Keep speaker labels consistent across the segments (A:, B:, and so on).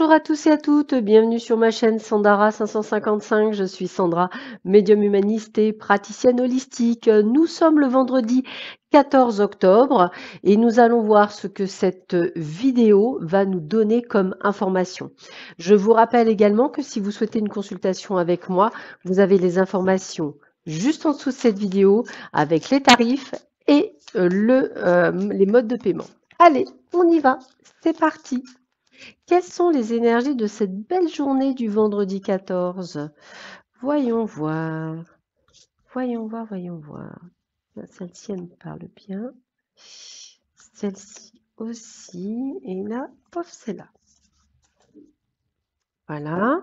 A: Bonjour à tous et à toutes, bienvenue sur ma chaîne Sandara 555. Je suis Sandra, médium humaniste et praticienne holistique. Nous sommes le vendredi 14 octobre et nous allons voir ce que cette vidéo va nous donner comme information. Je vous rappelle également que si vous souhaitez une consultation avec moi, vous avez les informations juste en dessous de cette vidéo avec les tarifs et les modes de paiement. Allez, on y va, c'est parti! Quelles sont les énergies de cette belle journée du vendredi 14? Voyons voir. Voyons voir, voyons voir. Celle-ci, elle me parle bien. Celle-ci aussi. Et là, pof, c'est là. Voilà.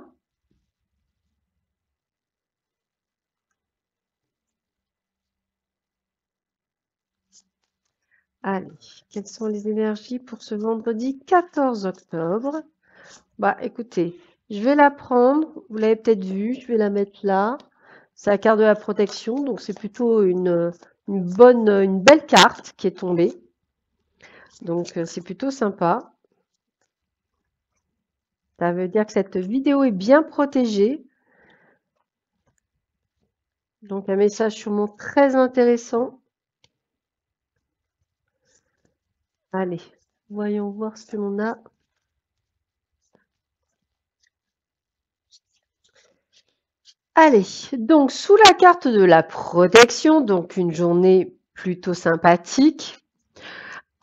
A: Allez, quelles sont les énergies pour ce vendredi 14 octobre? Bah, écoutez, je vais la prendre. Vous l'avez peut-être vue. Je vais la mettre là. C'est la carte de la protection, donc c'est plutôt une belle carte qui est tombée. Donc c'est plutôt sympa. Ça veut dire que cette vidéo est bien protégée. Donc un message sûrement très intéressant. Allez, voyons voir ce que l'on a. Allez, donc sous la carte de la protection, donc une journée plutôt sympathique.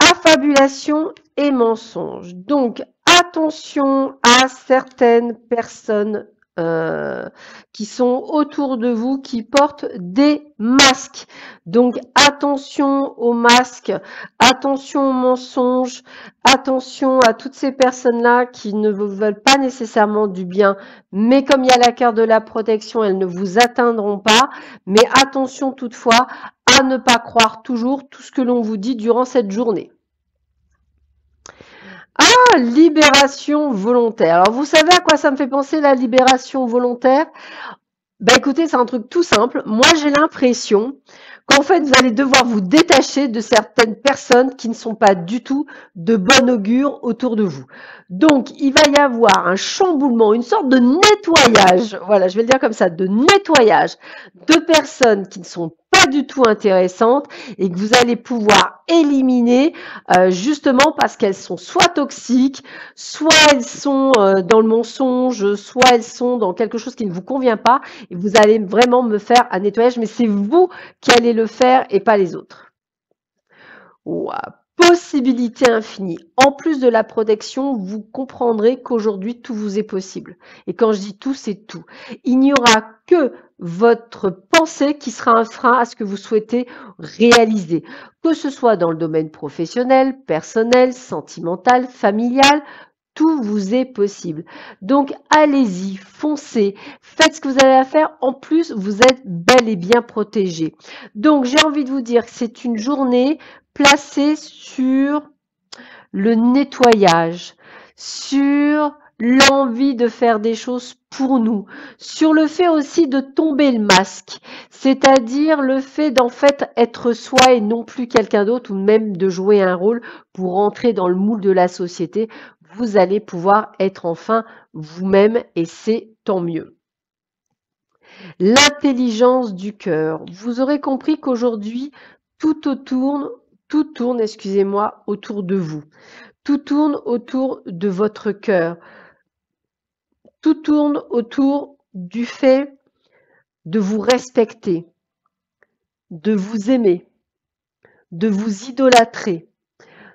A: Affabulation et mensonge. Donc attention à certaines personnes qui sont autour de vous qui portent des masques. Donc attention aux masques, attention aux mensonges, attention à toutes ces personnes-là qui ne vous veulent pas nécessairement du bien, mais comme il y a la carte de la protection, elles ne vous atteindront pas. Mais attention toutefois à ne pas croire toujours tout ce que l'on vous dit durant cette journée. Ah, libération volontaire. Alors, vous savez à quoi ça me fait penser, la libération volontaire? Ben, écoutez, c'est un truc tout simple. Moi, j'ai l'impression qu'en fait, vous allez devoir vous détacher de certaines personnes qui ne sont pas du tout de bon augure autour de vous. Donc, il va y avoir un chamboulement, une sorte de nettoyage, voilà, je vais le dire comme ça, de nettoyage de personnes qui ne sont pas du tout intéressantes et que vous allez pouvoir éliminer justement parce qu'elles sont soit toxiques, soit elles sont dans le mensonge, soit elles sont dans quelque chose qui ne vous convient pas et vous allez vraiment me faire un nettoyage, mais c'est vous qui allez le faire et pas les autres. Wow. Possibilité infinie. En plus de la protection, vous comprendrez qu'aujourd'hui, tout vous est possible. Et quand je dis tout, c'est tout. Il n'y aura que votre pensée qui sera un frein à ce que vous souhaitez réaliser. Que ce soit dans le domaine professionnel, personnel, sentimental, familial, tout vous est possible. Donc, allez-y, foncez, faites ce que vous avez à faire. En plus, vous êtes bel et bien protégé. Donc, j'ai envie de vous dire que c'est une journée placée sur le nettoyage, sur l'envie de faire des choses pour nous, sur le fait aussi de tomber le masque, c'est-à-dire le fait d'en fait être soi et non plus quelqu'un d'autre ou même de jouer un rôle pour entrer dans le moule de la société. Vous allez pouvoir être enfin vous-même et c'est tant mieux. L'intelligence du cœur. Vous aurez compris qu'aujourd'hui, tout tourne, excusez-moi, autour de vous. Tout tourne autour de votre cœur. Tout tourne autour du fait de vous respecter, de vous aimer, de vous idolâtrer,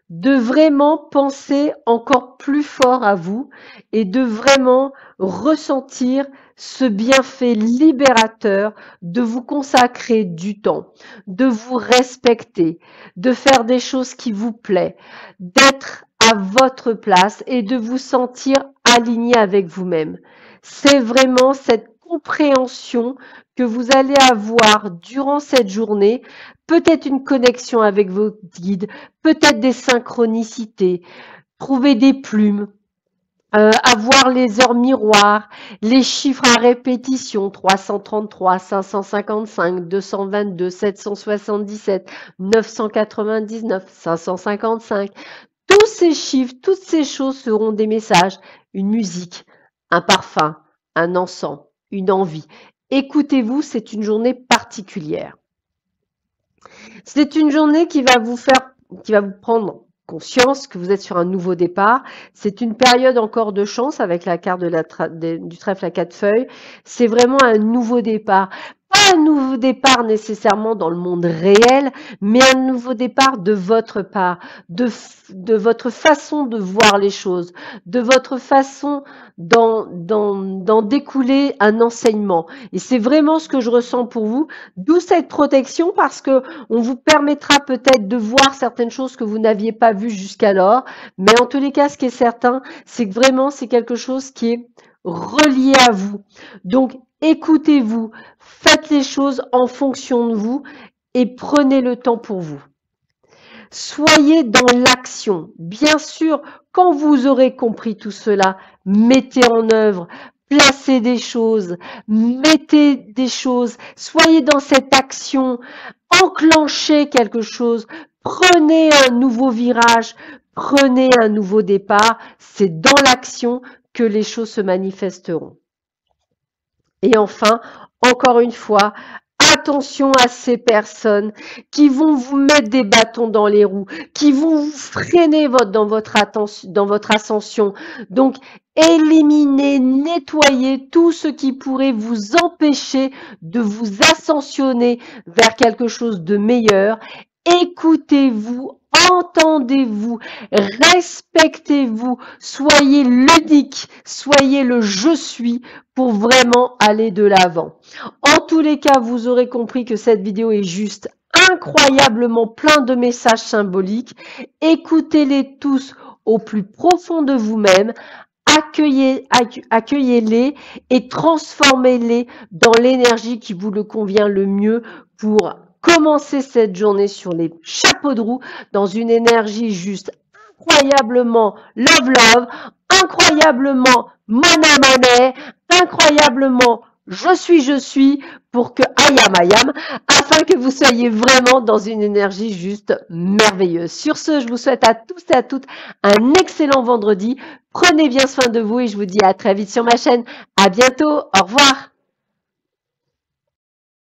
A: de vraiment penser encore plus fort à vous et de vraiment ressentir ce bienfait libérateur de vous consacrer du temps, de vous respecter, de faire des choses qui vous plaisent, d'être à votre place et de vous sentir aligné avec vous-même. C'est vraiment cette compréhension que vous allez avoir durant cette journée, peut-être une connexion avec vos guides, peut-être des synchronicités, trouver des plumes, avoir les heures miroirs, les chiffres à répétition, 333, 555, 222, 777, 999, 555, Tous ces chiffres, toutes ces choses seront des messages, une musique, un parfum, un encens, une envie. Écoutez-vous, c'est une journée particulière. C'est une journée qui va vous prendre conscience que vous êtes sur un nouveau départ. C'est une période encore de chance avec la carte du trèfle à 4 feuilles. C'est vraiment un nouveau départ. Pas un nouveau départ nécessairement dans le monde réel, mais un nouveau départ de votre part, de votre façon de voir les choses, de votre façon d'en découler un enseignement. Et c'est vraiment ce que je ressens pour vous, d'où cette protection, parce que on vous permettra peut-être de voir certaines choses que vous n'aviez pas vues jusqu'alors, mais en tous les cas, ce qui est certain, c'est que vraiment, c'est quelque chose qui est relié à vous. Donc, écoutez-vous, faites les choses en fonction de vous et prenez le temps pour vous. Soyez dans l'action. Bien sûr, quand vous aurez compris tout cela, mettez en œuvre, placez des choses, mettez des choses, soyez dans cette action, enclenchez quelque chose, prenez un nouveau virage, prenez un nouveau départ. C'est dans l'action que les choses se manifesteront. Et enfin, encore une fois, attention à ces personnes qui vont vous mettre des bâtons dans les roues, qui vont vous freiner dans votre ascension. Donc, éliminez, nettoyez tout ce qui pourrait vous empêcher de vous ascensionner vers quelque chose de meilleur. Écoutez-vous, entendez-vous, respectez-vous, soyez ludique, soyez le je suis pour vraiment aller de l'avant. En tous les cas, vous aurez compris que cette vidéo est juste incroyablement plein de messages symboliques. Écoutez-les tous au plus profond de vous-même. Accueillez-les et transformez-les dans l'énergie qui vous le convient le mieux pour commencer cette journée sur les chapeaux de roue dans une énergie juste incroyablement love, incroyablement money, incroyablement je suis, pour que ayam, afin que vous soyez vraiment dans une énergie juste merveilleuse. Sur ce, je vous souhaite à tous et à toutes un excellent vendredi. Prenez bien soin de vous et je vous dis à très vite sur ma chaîne. À bientôt. Au revoir.